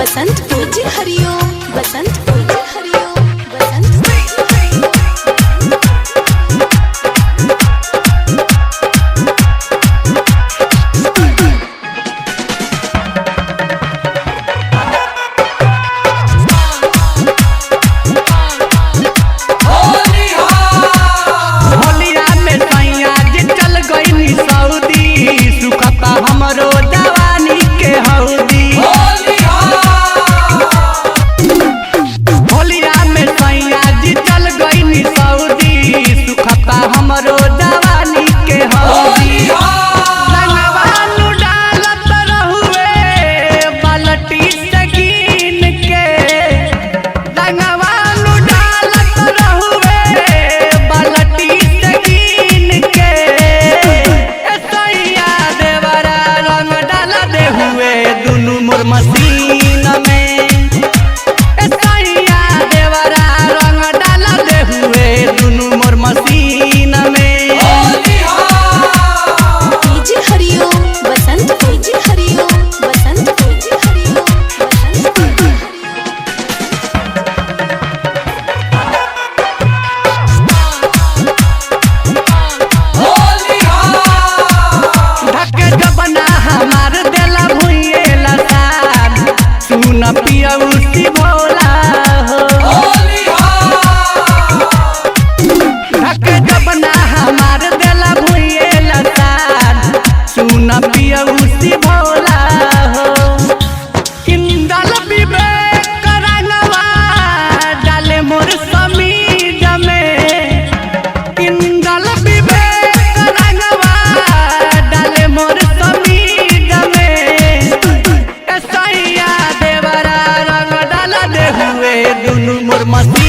बसंत पूजी हरिओम बसंत पूजी हरिओम बसंत हमरो जवानी के हौदी होलिया में सैया जी चल गई सऊदी सुखता हमरो जवानी के हौदी रंगवालू डालत रहुए बाल्टी से गिन के रंगवालू डालत रहुए बाल्टी से गिन के सैया देवरा रंग डाल दे हुए दुनू मोर मसीन में सैया देवरा रंग डाल दे हुए दुनू मोर मसीन में पूजी हरिओम बसंत पूजी हरिओम बसंत पूजी हरिओम बसंत पूजी ढके जबना हमार देला भुइएला सार सुन पियऊ सी भोला हो ढके जबना हमार देला भुइएला सार सुन पियऊ सी भोला हो इंदल विवेक रंगवा डाले मोर समीज में इंदल विवेक रंगवा डाले मोर समीज में सैया देवरा रंग डाल दे हुए दुनू मोर मसी